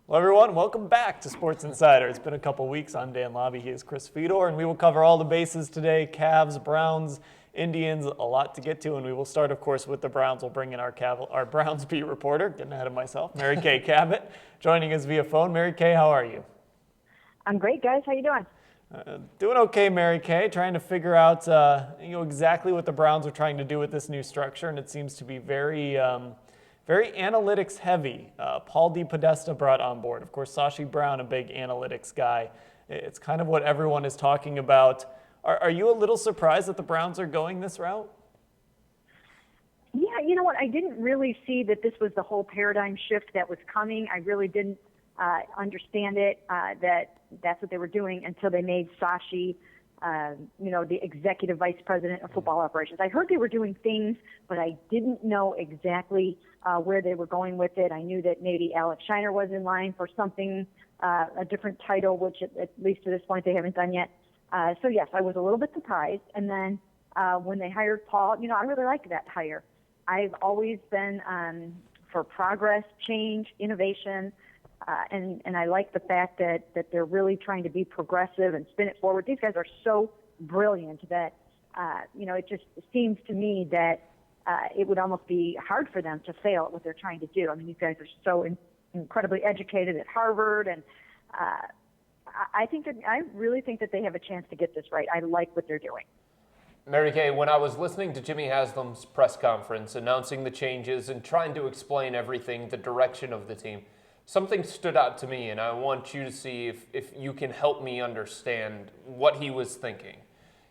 Well, everyone, welcome back to Sports Insider. It's been a couple weeks. I'm Dan Labbe. He is Chris Fedor, and we will cover all the bases today: Cavs, Browns, Indians, a lot to get to, and we will start, of course, with the Browns. We'll bring in our Browns beat reporter, getting ahead of myself, Mary Kay Cabot, joining us via phone. Mary Kay, how are you? I'm great, guys. How you doing? Doing okay, Mary Kay. Trying to figure out, exactly what the Browns are trying to do with this new structure, and it seems to be very analytics heavy. Paul DePodesta brought on board. Of course, Sashi Brown, a big analytics guy. It's kind of what everyone is talking about. Are you a little surprised that the Browns are going this route? Yeah, you know what? I didn't really see that this was the whole paradigm shift that was coming. I really didn't understand it, that's what they were doing until they made Sashi, the executive vice president of football operations. I heard they were doing things, but I didn't know exactly where they were going with it. I knew that maybe Alex Shiner was in line for something, a different title, which at least to this point they haven't done yet. So yes, I was a little bit surprised. And then when they hired Paul, I really liked that hire. I've always been for progress, change, innovation, and I like the fact that they're really trying to be progressive and spin it forward. These guys are so brilliant that, it just seems to me that it would almost be hard for them to fail at what they're trying to do. I mean, these guys are so incredibly educated at Harvard, and I really think that they have a chance to get this right. I like what they're doing. Mary Kay, when I was listening to Jimmy Haslam's press conference announcing the changes and trying to explain everything, the direction of the team, something stood out to me, and I want you to see if you can help me understand what he was thinking.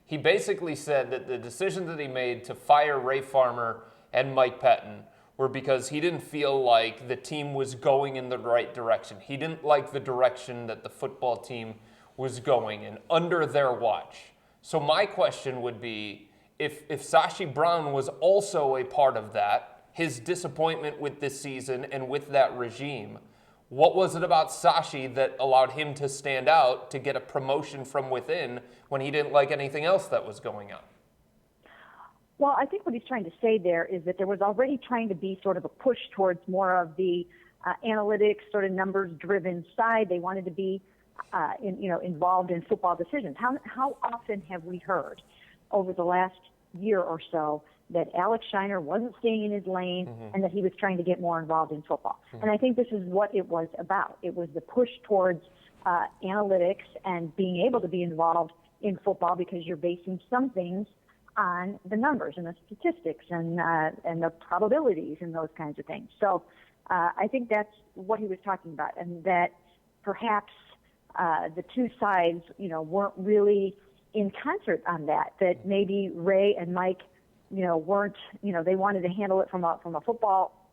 He basically said that the decision that he made to fire Ray Farmer and Mike Pettin were because he didn't feel like the team was going in the right direction. He didn't like the direction that the football team was going in under their watch. So my question would be, if Sashi Brown was also a part of that, his disappointment with this season and with that regime, what was it about Sashi that allowed him to stand out to get a promotion from within when he didn't like anything else that was going on? Well, I think what he's trying to say there is that there was already trying to be sort of a push towards more of the analytics, sort of numbers-driven side. They wanted to be involved in football decisions. How often have we heard over the last year or so that Alex Shiner wasn't staying in his lane and that he was trying to get more involved in football? And I think this is what it was about. It was the push towards analytics and being able to be involved in football because you're basing some things on the numbers and the statistics and the probabilities and those kinds of things. So I think that's what he was talking about, and that perhaps the two sides, weren't really in concert on that. That maybe Ray and Mike, weren't, they wanted to handle it from a football,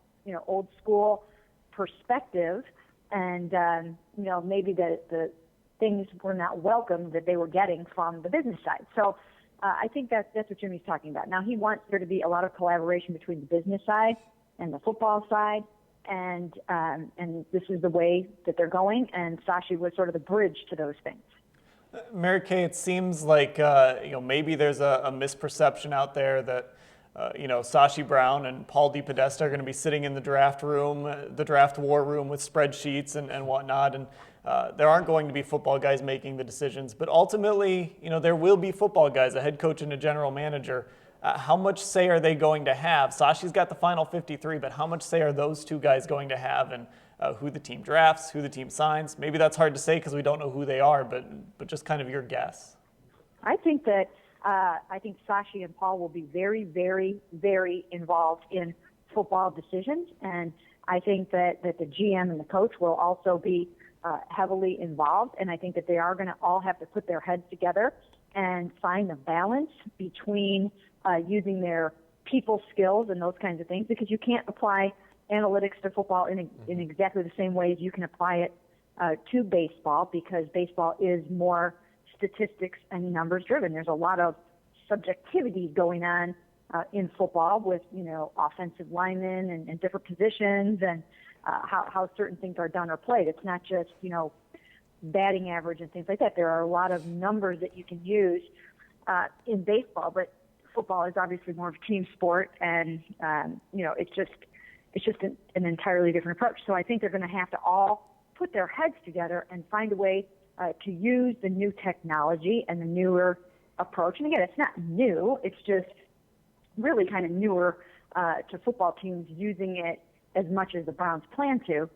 old school perspective, and maybe the things were not welcome that they were getting from the business side. So I think that's what Jimmy's talking about. Now he wants there to be a lot of collaboration between the business side and the football side. And this is the way that they're going, and Sashi was sort of the bridge to those things. Mary Kay, it seems like maybe there's a misperception out there that Sashi Brown and Paul DePodesta are going to be sitting in the draft room, the draft war room with spreadsheets and whatnot, and there aren't going to be football guys making the decisions. But ultimately, there will be football guys, a head coach and a general manager. How much say are they going to have? Sashi's got the final 53, but how much say are those two guys going to have in who the team drafts, who the team signs? Maybe that's hard to say because we don't know who they are, but just kind of your guess. I think that Sashi and Paul will be very, very, very involved in football decisions, and I think that the GM and the coach will also be heavily involved, and I think that they are going to all have to put their heads together and find the balance between using their people skills and those kinds of things, because you can't apply analytics to football in exactly the same way as you can apply it to baseball, because baseball is more statistics and numbers driven. There's a lot of subjectivity going on in football with, offensive linemen and different positions and how certain things are done or played. It's not just, batting average and things like that. There are a lot of numbers that you can use in baseball, but football is obviously more of a team sport, and it's just an entirely different approach. So I think they're going to have to all put their heads together and find a way to use the new technology and the newer approach. And again, it's not new. It's just really kind of newer to football teams using it as much as the Browns plan to.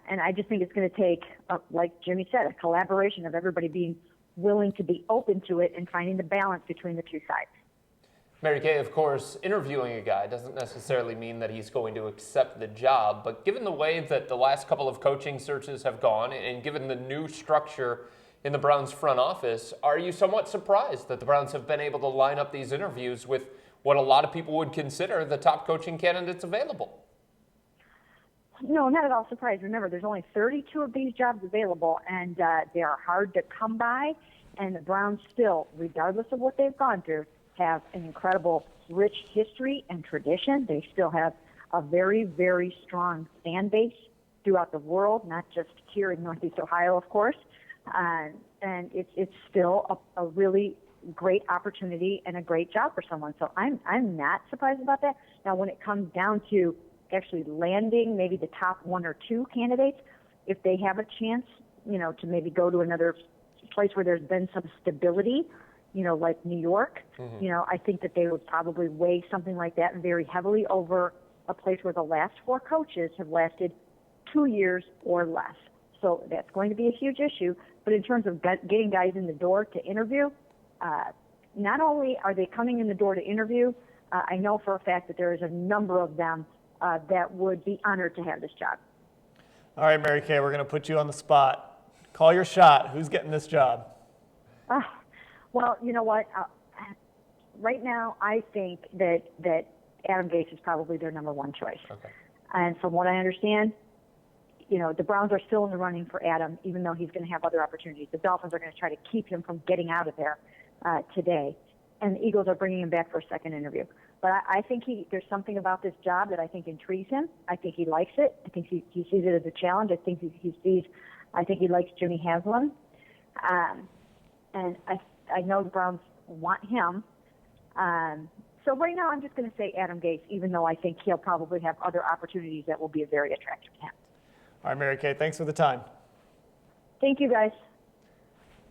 And I just think it's going to take, like Jimmy said, a collaboration of everybody being willing to be open to it and finding the balance between the two sides. Mary Kay, of course, interviewing a guy doesn't necessarily mean that he's going to accept the job, but given the way that the last couple of coaching searches have gone and given the new structure in the Browns front office, are you somewhat surprised that the Browns have been able to line up these interviews with what a lot of people would consider the top coaching candidates available? No, not at all surprised. Remember, there's only 32 of these jobs available, and they are hard to come by, and the Browns still, regardless of what they've gone through, have an incredible rich history and tradition. They still have a very, very strong fan base throughout the world, not just here in Northeast Ohio, of course. And it's still a really great opportunity and a great job for someone. So I'm not surprised about that. Now, when it comes down to actually landing maybe the top one or two candidates, if they have a chance, to maybe go to another place where there's been some stability, like New York, I think that they would probably weigh something like that very heavily over a place where the last four coaches have lasted 2 years or less. So that's going to be a huge issue. But in terms of getting guys in the door to interview, not only are they coming in the door to interview, I know for a fact that there is a number of them that would be honored to have this job. All right, Mary Kay, we're going to put you on the spot. Call your shot. Who's getting this job? Well, you know what? Right now, I think that Adam Gase is probably their number one choice. Okay. And from what I understand, the Browns are still in the running for Adam, even though he's going to have other opportunities. The Dolphins are going to try to keep him from getting out of there today. And the Eagles are bringing him back for a second interview. But I think there's something about this job that I think intrigues him. I think he likes it. I think he sees it as a challenge. I think he likes Jimmy Haslam. And I know the Browns want him. So right now I'm just going to say Adam Gase, even though I think he'll probably have other opportunities that will be very attractive to him. All right, Mary Kay, thanks for the time. Thank you, guys.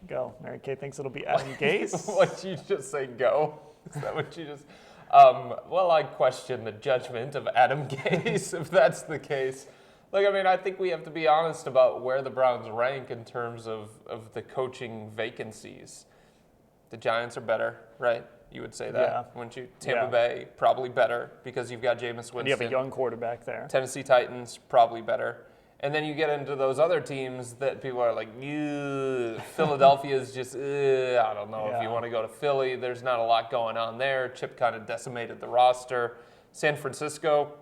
Go. Mary Kay thinks it'll be Adam Gase. What you just say, go? Is that what you just... well, I question the judgment of Adam Gase, if that's the case. I think we have to be honest about where the Browns rank in terms of the coaching vacancies. The Giants are better, right? You would say that, yeah. Wouldn't you? Tampa Bay, probably better because you've got Jameis Winston. And you have a young quarterback there. Tennessee Titans, probably better. And then you get into those other teams that people are like, Philadelphia is just, I don't know if you want to go to Philly. There's not a lot going on there. Chip kind of decimated the roster. San Francisco,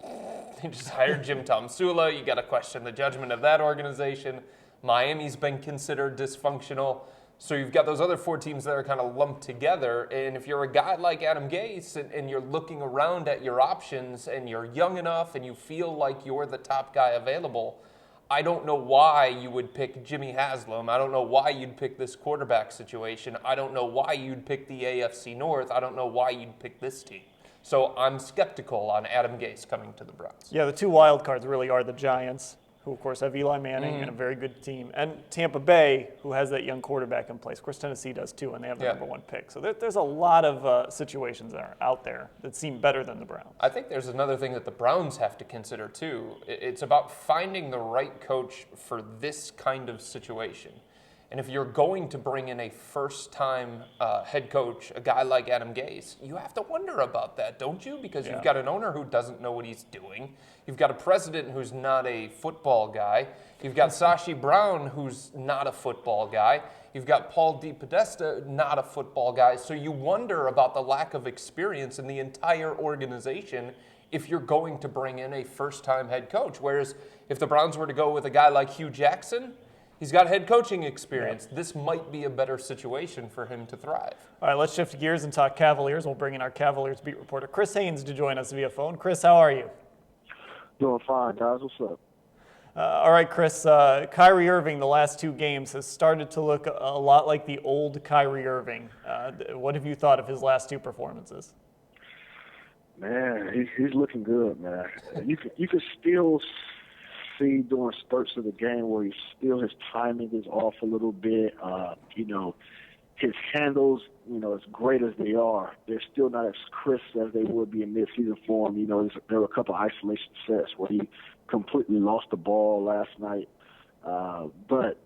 they just hired Jim Tomsula. You got to question the judgment of that organization. Miami's been considered dysfunctional. So you've got those other four teams that are kind of lumped together. And if you're a guy like Adam Gase and you're looking around at your options and you're young enough and you feel like you're the top guy available, I don't know why you would pick Jimmy Haslam. I don't know why you'd pick this quarterback situation. I don't know why you'd pick the AFC North. I don't know why you'd pick this team. So I'm skeptical on Adam Gase coming to the Browns. Yeah, the two wild cards really are the Giants, who of course have Eli Manning and a very good team, and Tampa Bay, who has that young quarterback in place. Of course, Tennessee does too, and they have the number one pick. So there's a lot of situations that are out there that seem better than the Browns. I think there's another thing that the Browns have to consider too. It's about finding the right coach for this kind of situation. And if you're going to bring in a first-time head coach, a guy like Adam Gase, you have to wonder about that, don't you? Because you've got an owner who doesn't know what he's doing. You've got a president who's not a football guy. You've got Sashi Brown, who's not a football guy. You've got Paul DePodesta, not a football guy. So you wonder about the lack of experience in the entire organization if you're going to bring in a first-time head coach. Whereas if the Browns were to go with a guy like Hugh Jackson, he's got head coaching experience. This might be a better situation for him to thrive. All right, let's shift gears and talk Cavaliers. We'll bring in our Cavaliers beat reporter, Chris Haynes, to join us via phone. Chris, how are you? Doing fine, guys. What's up? All right, Chris. Kyrie Irving, the last two games, has started to look a lot like the old Kyrie Irving. What have you thought of his last two performances? Man, he's looking good, man. You can still see during spurts of the game where his timing is off a little bit. His handles, as great as they are, they're still not as crisp as they would be in midseason form. There were a couple of isolation sets where he completely lost the ball last night. But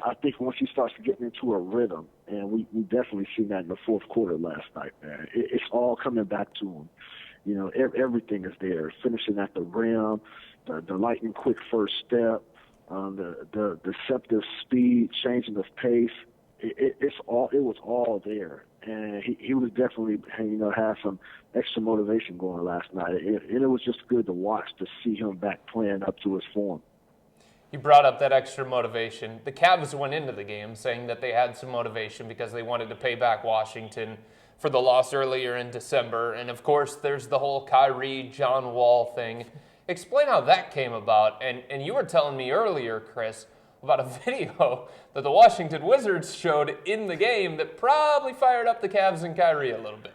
I think once he starts getting into a rhythm, and we definitely seen that in the fourth quarter last night, man, it's all coming back to him. Everything is there. Finishing at the rim, the lightning quick first step, the deceptive speed, changing of pace. It was all there, and he was definitely had some extra motivation going last night, and it was just good to watch to see him back playing up to his form. You brought up that extra motivation. The Cavs went into the game saying that they had some motivation because they wanted to pay back Washington for the loss earlier in December, and of course there's the whole Kyrie, John Wall thing. Explain how that came about, and you were telling me earlier, Chris, about a video that the Washington Wizards showed in the game that probably fired up the Cavs and Kyrie a little bit.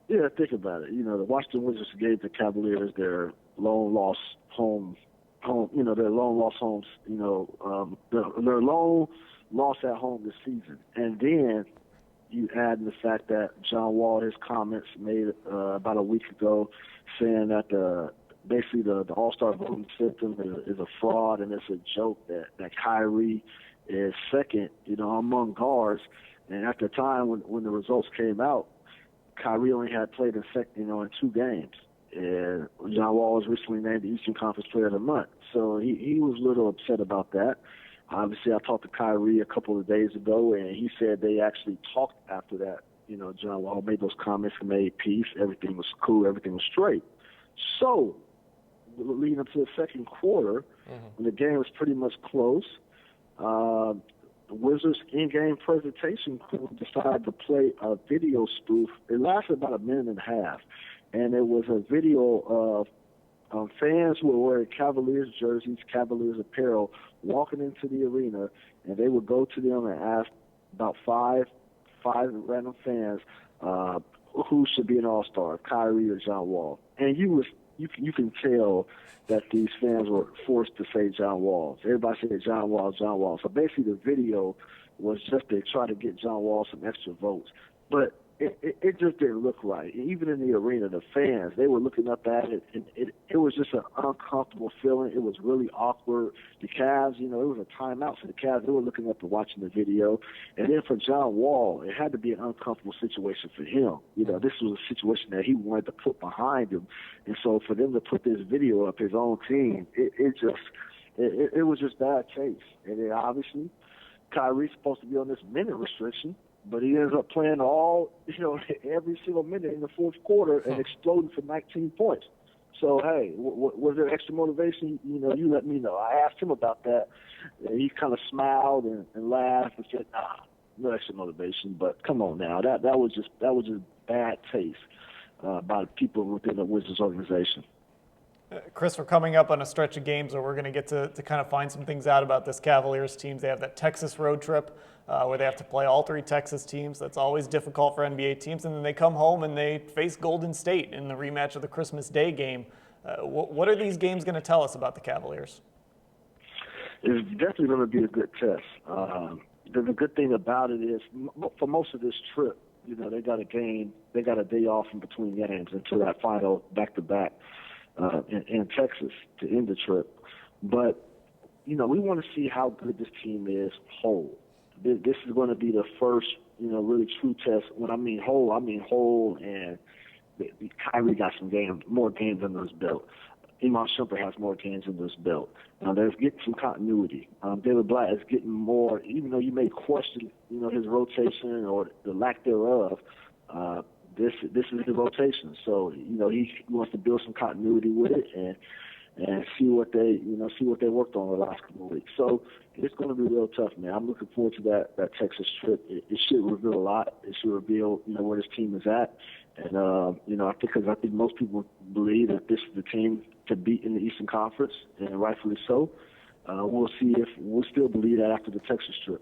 Yeah, think about it. The Washington Wizards gave the Cavaliers their lone loss home, their lone loss homes, their lone loss at home this season. And then you add in the fact that John Wall, his comments made about a week ago, saying that basically the All-Star voting system is a fraud, and it's a joke that Kyrie is second, among guards. And at the time when the results came out, Kyrie only had played in 2 games. And John Wall was recently named the Eastern Conference Player of the Month. So he was a little upset about that. Obviously, I talked to Kyrie a couple of days ago, and he said they actually talked after that. John Wall made those comments and made peace. Everything was cool. Everything was straight. So leading up to the second quarter, when the game was pretty much close, the Wizards' in-game presentation crew decided to play a video spoof. It lasted about a minute and a half, and it was a video of fans who were wearing Cavaliers jerseys, Cavaliers apparel, walking into the arena, and they would go to them and ask about five random fans who should be an All-Star, Kyrie or John Wall. And you can tell that these fans were forced to say John Wall. Everybody said John Wall, John Wall. So basically the video was just to try to get John Wall some extra votes. But it just didn't look right. Even in the arena, the fans, they were looking up at it, and it was just an uncomfortable feeling. It was really awkward. The Cavs, it was a timeout for the Cavs. They were looking up and watching the video. And then for John Wall, it had to be an uncomfortable situation for him. This was a situation that he wanted to put behind him. And so for them to put this video up, his own team, it was just bad taste. And then obviously, Kyrie's supposed to be on this minute restriction, but he ends up playing every single minute in the fourth quarter and exploding for 19 points. So, hey, was there extra motivation? You let me know. I asked him about that. He kind of smiled and laughed and said, no extra motivation. But come on now, that was just bad taste by the people within the Wizards organization. Chris, we're coming up on a stretch of games where we're going to get to kind of find some things out about this Cavaliers team. They have that Texas road trip where they have to play all 3 Texas teams. That's always difficult for NBA teams. And then they come home and they face Golden State in the rematch of the Christmas Day game. What are these games going to tell us about the Cavaliers? It's definitely going to be a good test. The good thing about it is for most of this trip, they got a day off in between games until that final back-to-back. In Texas to end the trip. But, we want to see how good this team is whole. This is going to be the first, really true test. When I mean whole, and Kyrie got more games under his belt. Iman Shumpert has more games under his belt. They're getting some continuity. David Blatt is getting more, even though you may question, his rotation or the lack thereof, this is the rotation. So, he wants to build some continuity with it and see what they worked on the last couple of weeks. So it's going to be real tough, man. I'm looking forward to that Texas trip. It should reveal a lot. It should reveal, where this team is at. And, I think most people believe that this is the team to beat in the Eastern Conference, and rightfully so. We'll see if we'll still believe that after the Texas trip.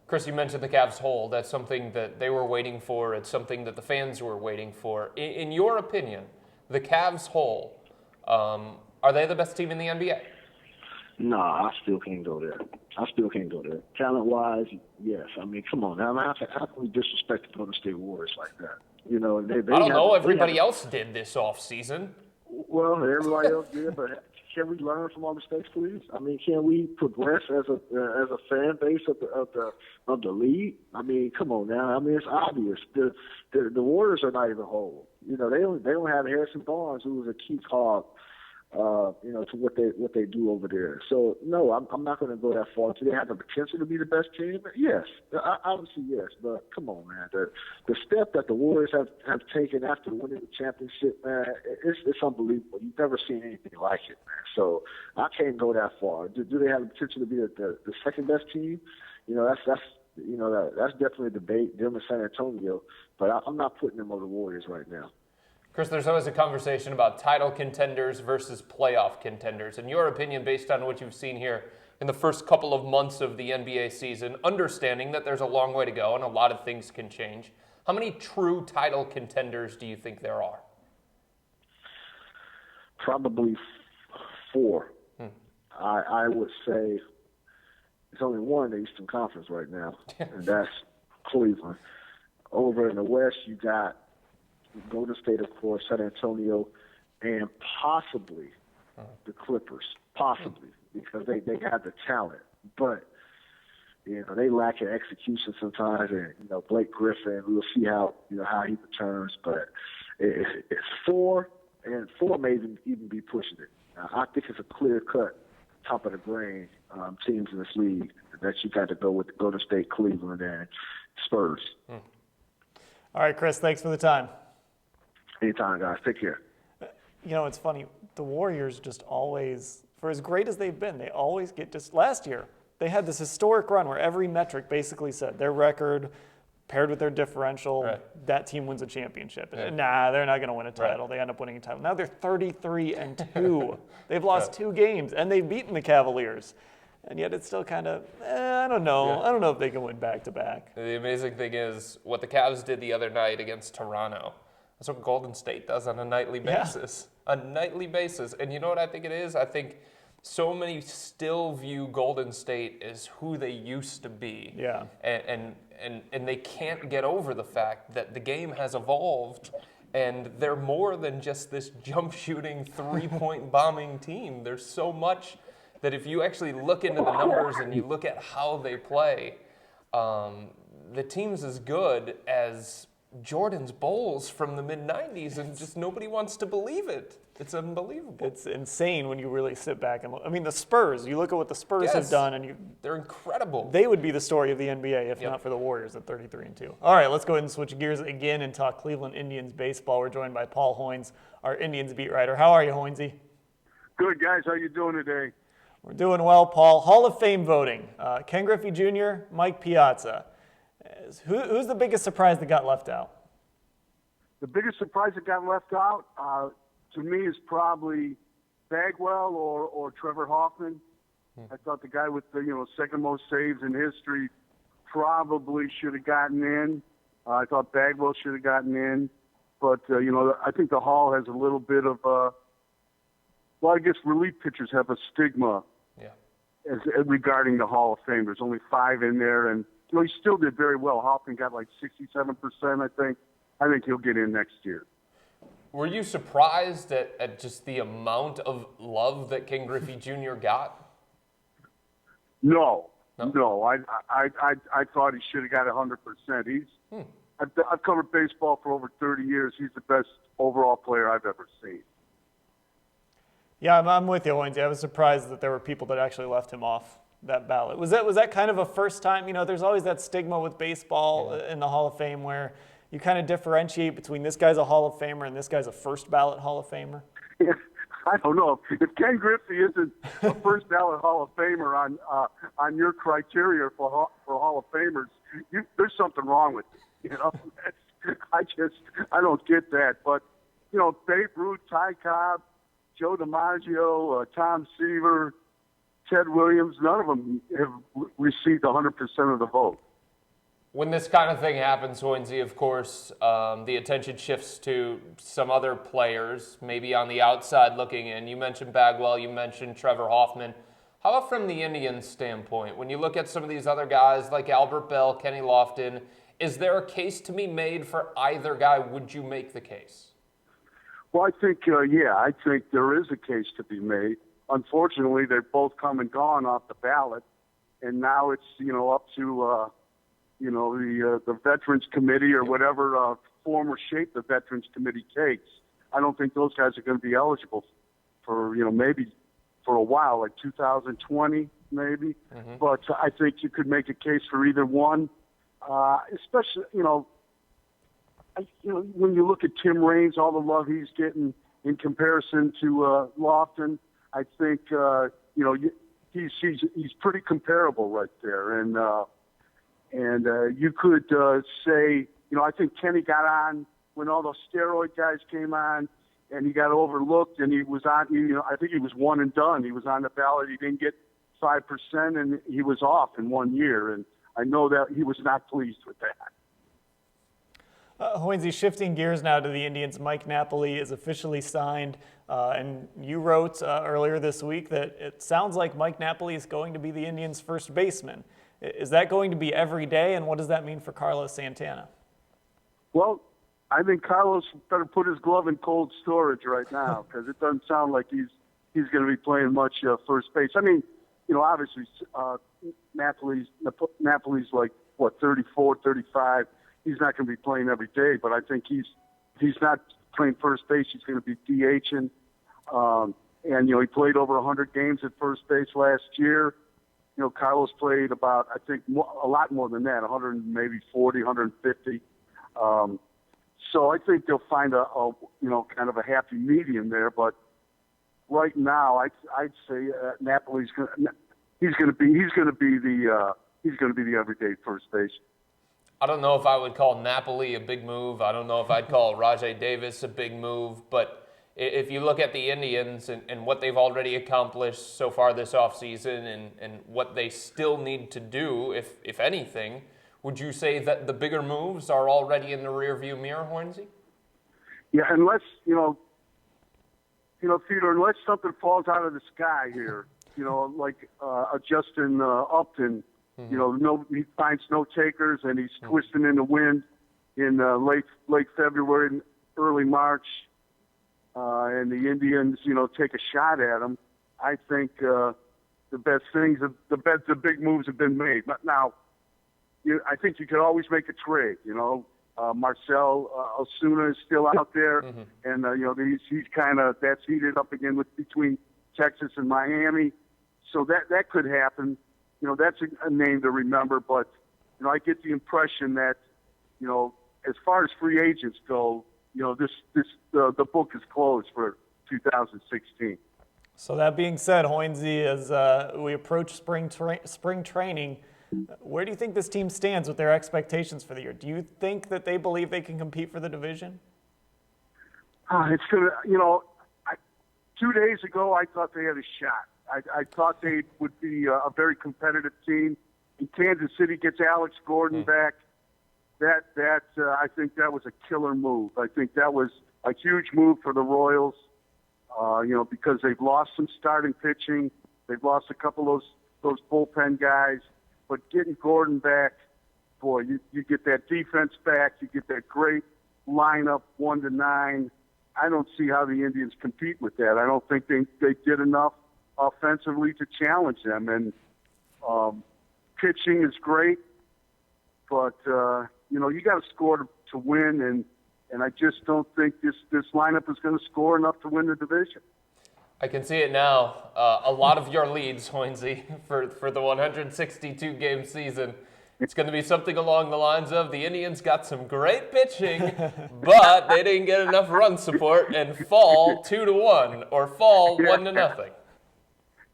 Chris, you mentioned the Cavs hole. That's something that they were waiting for. It's something that the fans were waiting for. In your opinion, the Cavs hole, are they the best team in the NBA? Nah, I still can't go there. Talent-wise, yes. I mean, come on now. How can we disrespect the Golden State Warriors like that? You know, they I don't know. they Everybody else did this offseason. Well, everybody else did, but can we learn from our mistakes, please? I mean, can we progress as a fan base of the league? I mean, come on now. I mean, it's obvious. The Warriors are not even whole. You know, they don't have Harrison Barnes, who was a key cog, you know, to what they do over there. So no, I'm not going to go that far. Do they have the potential to be the best team? Yes, obviously yes. But come on, man, the step that the Warriors have taken after winning the championship, man, it's unbelievable. You've never seen anything like it, man. So I can't go that far. Do they have the potential to be the second best team? You know, that's definitely a debate. Them and San Antonio, but I'm not putting them over the Warriors right now. Chris, there's always a conversation about title contenders versus playoff contenders. In your opinion, based on what you've seen here in the first couple of months of the NBA season, understanding that there's a long way to go and a lot of things can change, how many true title contenders do you think there are? Probably 4. I would say there's only one in the Eastern Conference right now, and that's Cleveland. Over in the West, you got Golden State, of course, San Antonio, and possibly the Clippers. Possibly, because they have the talent. But, you know, they lack in execution sometimes. And, you know, Blake Griffin, we'll see how he returns. But it's 4, and 4 may even be pushing it. I think it's a clear-cut, top of the brain teams in this league that you got to go with Golden State, Cleveland, and Spurs. All right, Chris, thanks for the time. Anytime, guys. Take care. You know, it's funny. The Warriors just always, for as great as they've been, they always get just last year. They had this historic run where every metric basically said their record paired with their differential, right, that team wins a championship. Yeah. Nah, they're not going to win a title. Right. They end up winning a title. Now they're 33-2. They've lost 2 games, and they've beaten the Cavaliers. And yet it's still kind of, I don't know. Yeah. I don't know if they can win back-to-back. The amazing thing is what the Cavs did the other night against Toronto. That's what Golden State does on a nightly basis. Yeah. A nightly basis. And you know what I think it is? I think so many still view Golden State as who they used to be. Yeah. And they can't get over the fact that the game has evolved and they're more than just this jump shooting, 3-point bombing team. There's so much that if you actually look into the numbers and you look at how they play, the team's as good as Jordan's Bulls from the mid-'90s, and just nobody wants to believe it. It's unbelievable. It's insane when you really sit back and look. I mean, the Spurs, you look at what the Spurs have done, and they're incredible. They would be the story of the NBA if not for the Warriors at 33-2. All right, let's go ahead and switch gears again and talk Cleveland Indians baseball. We're joined by Paul Hoynes, our Indians beat writer. How are you, Hoynesy? Good, guys. How you doing today? We're doing well, Paul. Hall of Fame voting. Ken Griffey Jr., Mike Piazza. Who's the biggest surprise that got left out? The biggest surprise that got left out, to me, is probably Bagwell or Trevor Hoffman. I thought the guy with the second most saves in history probably should have gotten in. I thought Bagwell should have gotten in, but I think the Hall has a little bit of I guess relief pitchers have a stigma as regarding the Hall of Fame. There's only 5 in there, and he still did very well. Hoffman got like 67%, I think. I think he'll get in next year. Were you surprised at just the amount of love that Ken Griffey Jr. got? No. I thought he should have got 100%. I've covered baseball for over 30 years. He's the best overall player I've ever seen. Yeah, I'm with you, Hoynesy. I was surprised that there were people that actually left him off that ballot. Was that kind of a first time? There's always that stigma with baseball in the Hall of Fame where you kind of differentiate between this guy's a Hall of Famer and this guy's a first ballot Hall of Famer. Yeah, I don't know. If Ken Griffey isn't a first ballot Hall of Famer on your criteria for Hall of Famers, there's something wrong with it. I don't get that. But Babe Ruth, Ty Cobb, Joe DiMaggio, Tom Seaver, Ted Williams, none of them have received 100% of the vote. When this kind of thing happens, Hoynesy, of course, the attention shifts to some other players, maybe on the outside looking in. You mentioned Bagwell, you mentioned Trevor Hoffman. How about from the Indians' standpoint? When you look at some of these other guys like Albert Bell, Kenny Lofton, is there a case to be made for either guy? Would you make the case? Well, I think, I think there is a case to be made. Unfortunately, they've both come and gone off the ballot, and now it's, up to, the Veterans Committee or whatever form or shape the Veterans Committee takes. I don't think those guys are going to be eligible for, maybe for a while, like 2020 maybe. Mm-hmm. But I think you could make a case for either one, especially, when you look at Tim Raines, all the love he's getting in comparison to Lofton, I think he's pretty comparable right there, and you could say, I think Kenny got on when all those steroid guys came on, and he got overlooked, and he was on. I think he was one and done. He was on the ballot. He didn't get 5%, and he was off in 1 year, and I know that he was not pleased with that. Hoynes, shifting gears now to the Indians, Mike Napoli is officially signed, and you wrote earlier this week that it sounds like Mike Napoli is going to be the Indians' first baseman. Is that going to be every day, and what does that mean for Carlos Santana? Well, I think Carlos better put his glove in cold storage right now because it doesn't sound like he's going to be playing much first base. I mean, obviously Napoli's like, 34, 35. He's not going to be playing every day, but I think he's not playing first base. He's going to be DHing. And, he played over 100 games at first base last year. Carlos played about, I think, a lot more than that, 100, maybe 40, 150. So I think they'll find a kind of a happy medium there. But right now, I'd say Napoli's he's going to be the everyday first base. I don't know if I would call Napoli a big move. I don't know if I'd call Rajai Davis a big move. But if you look at the Indians and what they've already accomplished so far this offseason and what they still need to do, if anything, would you say that the bigger moves are already in the rearview mirror, Hoynesy? Yeah, unless, Fedor, unless something falls out of the sky here, like a Justin Upton, he finds no takers and he's twisting in the wind in late February and early March, and the Indians, take a shot at him. I think the big moves have been made. But now, I think you could always make a trade. Marcell Osuna is still out there, and he's kind of that's heated up again between Texas and Miami, so that could happen. That's a name to remember, but I get the impression that as far as free agents go, the book is closed for 2016. So that being said, Hoynesy, as we approach spring training, where do you think this team stands with their expectations for the year? Do you think that they believe they can compete for the division? It's gonna, 2 days ago I thought they had a shot. I thought they would be a very competitive team. And Kansas City gets Alex Gordon back. I think that was a killer move. I think that was a huge move for the Royals. Because they've lost some starting pitching, they've lost a couple of those bullpen guys. But getting Gordon back, boy, you get that defense back. You get that great lineup, 1 to 9. I don't see how the Indians compete with that. I don't think they did enough offensively to challenge them. And pitching is great, but you got to score to win. And I just don't think this lineup is going to score enough to win the division. I can see it now. A lot of your leads, Hoynesy, for the 162-game season. It's going to be something along the lines of the Indians got some great pitching, but they didn't get enough run support and fall 2-1 or fall 1-0.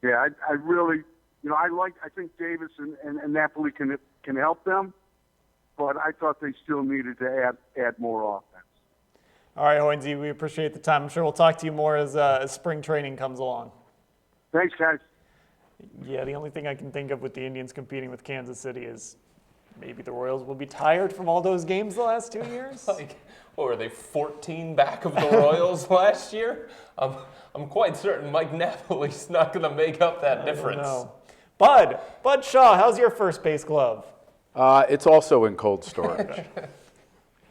Yeah, I really, I think Davis and Napoli can help them, but I thought they still needed to add more offense. All right, Hoynesy, we appreciate the time. I'm sure we'll talk to you more as spring training comes along. Thanks, guys. Yeah, the only thing I can think of with the Indians competing with Kansas City is maybe the Royals will be tired from all those games the last 2 years. Like, what were they, 14 back of the Royals last year? I'm quite certain Mike Napoli's not going to make up that difference. No. Bud Shaw, how's your first base glove? It's also in cold storage.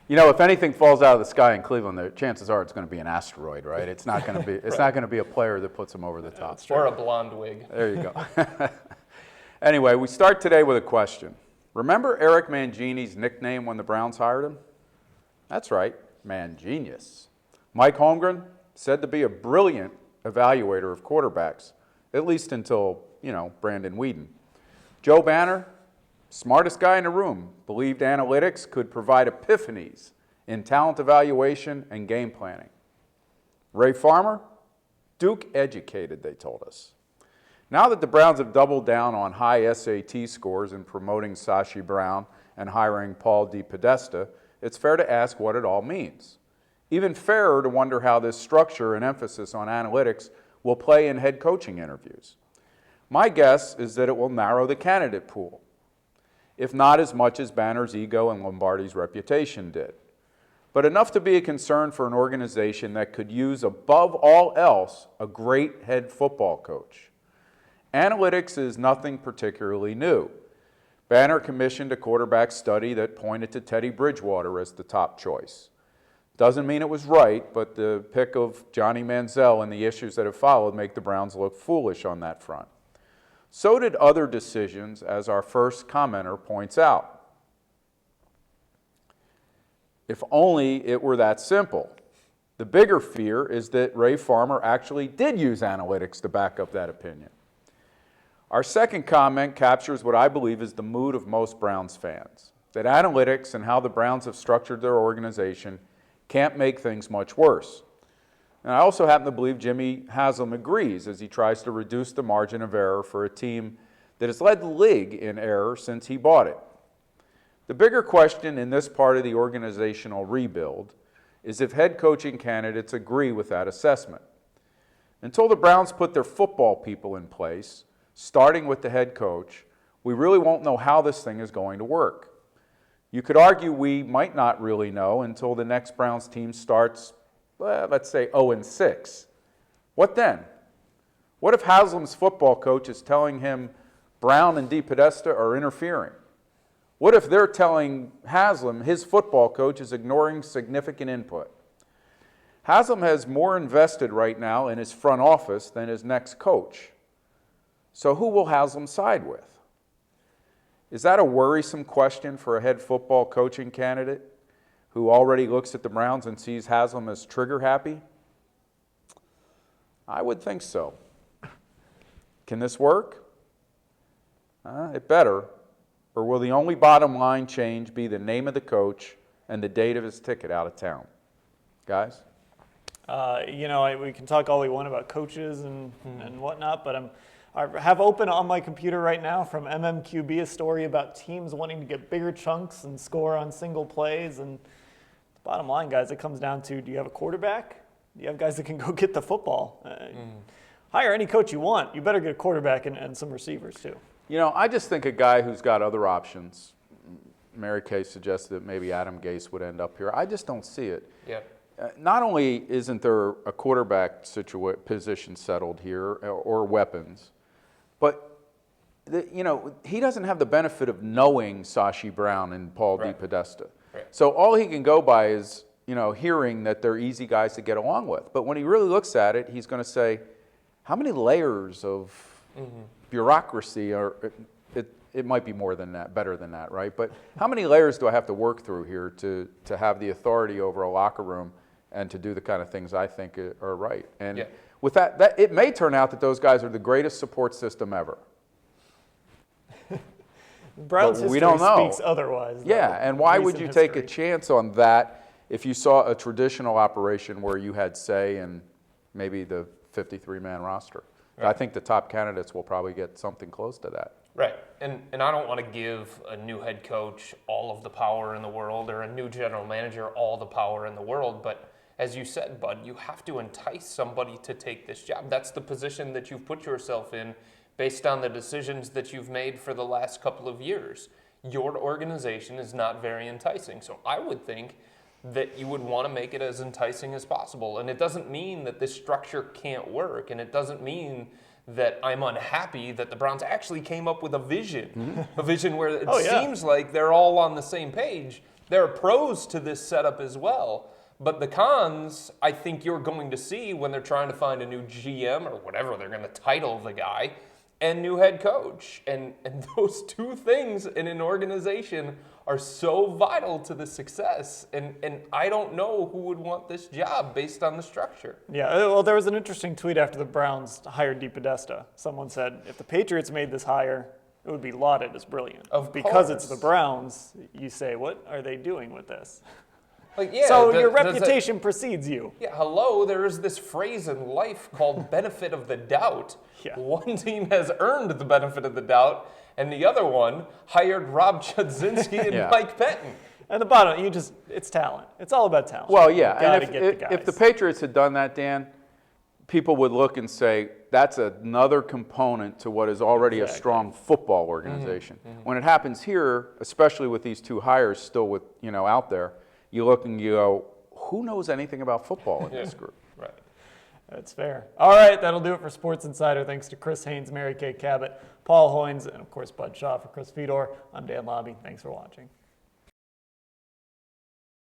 You know, if anything falls out of the sky in Cleveland, the chances are it's going to be an asteroid, right? It's not going to be. It's not going to be a player that puts them over the top. Or a blonde wig. There you go. Anyway, we start today with a question. Remember Eric Mangini's nickname when the Browns hired him? That's right, Mangenius. Mike Holmgren, said to be a brilliant evaluator of quarterbacks, at least until, Brandon Weeden. Joe Banner, smartest guy in the room, believed analytics could provide epiphanies in talent evaluation and game planning. Ray Farmer, Duke educated, they told us. Now that the Browns have doubled down on high SAT scores in promoting Sashi Brown and hiring Paul DePodesta, it's fair to ask what it all means. Even fairer to wonder how this structure and emphasis on analytics will play in head coaching interviews. My guess is that it will narrow the candidate pool, if not as much as Banner's ego and Lombardi's reputation did, but enough to be a concern for an organization that could use, above all else, a great head football coach. Analytics is nothing particularly new. Banner commissioned a quarterback study that pointed to Teddy Bridgewater as the top choice. Doesn't mean it was right, but the pick of Johnny Manziel and the issues that have followed make the Browns look foolish on that front. So did other decisions, as our first commenter points out. If only it were that simple. The bigger fear is that Ray Farmer actually did use analytics to back up that opinion. Our second comment captures what I believe is the mood of most Browns fans, that analytics and how the Browns have structured their organization can't make things much worse. And I also happen to believe Jimmy Haslam agrees as he tries to reduce the margin of error for a team that has led the league in error since he bought it. The bigger question in this part of the organizational rebuild is if head coaching candidates agree with that assessment. Until the Browns put their football people in place, starting with the head coach, we really won't know how this thing is going to work. You could argue we might not really know until the next Browns team starts, let's say 0-6. What then? What if Haslam's football coach is telling him Brown and DePodesta are interfering? What if they're telling Haslam his football coach is ignoring significant input? Haslam has more invested right now in his front office than his next coach. So who will Haslam side with? Is that a worrisome question for a head football coaching candidate who already looks at the Browns and sees Haslam as trigger happy? I would think so. Can this work? It better. Or will the only bottom line change be the name of the coach and the date of his ticket out of town? Guys? We can talk all we want about coaches and whatnot, but I have open on my computer right now from MMQB a story about teams wanting to get bigger chunks and score on single plays. And the bottom line, guys, it comes down to, do you have a quarterback? Do you have guys that can go get the football? Hire any coach you want. You better get a quarterback and some receivers too. I just think a guy who's got other options, Mary Kay suggested that maybe Adam Gase would end up here. I just don't see it. Yeah. Not only isn't there a quarterback position settled here or weapons, but he doesn't have the benefit of knowing Sashi Brown and Paul DePodesta. Right. So all he can go by is hearing that they're easy guys to get along with. But when he really looks at it, he's going to say, how many layers of bureaucracy are? It might be more than that, better than that, right? But how many layers do I have to work through here to have the authority over a locker room and to do the kind of things I think are right? And with that, it may turn out that those guys are the greatest support system ever. Browns history speaks otherwise. Yeah, and why would you take a chance on that if you saw a traditional operation where you had say in maybe the 53-man roster? Right. I think the top candidates will probably get something close to that. Right, and I don't want to give a new head coach all of the power in the world or a new general manager all the power in the world, but as you said, Bud, you have to entice somebody to take this job. That's the position that you've put yourself in based on the decisions that you've made for the last couple of years. your organization is not very enticing. So I would think that you would want to make it as enticing as possible. And it doesn't mean that this structure can't work, and it doesn't mean that I'm unhappy that the Browns actually came up with a vision, a vision where it seems like they're all on the same page. There are pros to this setup as well, but the cons, I think you're going to see when they're trying to find a new GM or whatever they're going to title the guy, and new head coach. And those two things in an organization are so vital to the success. And I don't know who would want this job based on the structure. Yeah, well, there was an interesting tweet after the Browns hired DePodesta. Someone said, if the Patriots made this hire, it would be lauded as brilliant. Because it's the Browns, you say, what are they doing with this? Like, yeah, so your reputation precedes you. Yeah, hello, there is this phrase in life called benefit of the doubt. Yeah. One team has earned the benefit of the doubt, and the other one hired Rob Chudzinski and Mike Pettin. And the bottom, it's talent. It's all about talent. Well, yeah, and if the Patriots had done that, Dan, people would look and say, that's another component to what is already a strong football organization. When it happens here, especially with these two hires still with, out there, you look and you go, who knows anything about football in this group? Right. That's fair. All right, that'll do it for Sports Insider. Thanks to Chris Haynes, Mary Kay Cabot, Paul Hoynes, and of course Bud Shaw. For Chris Fedor, I'm Dan Labbe. Thanks for watching.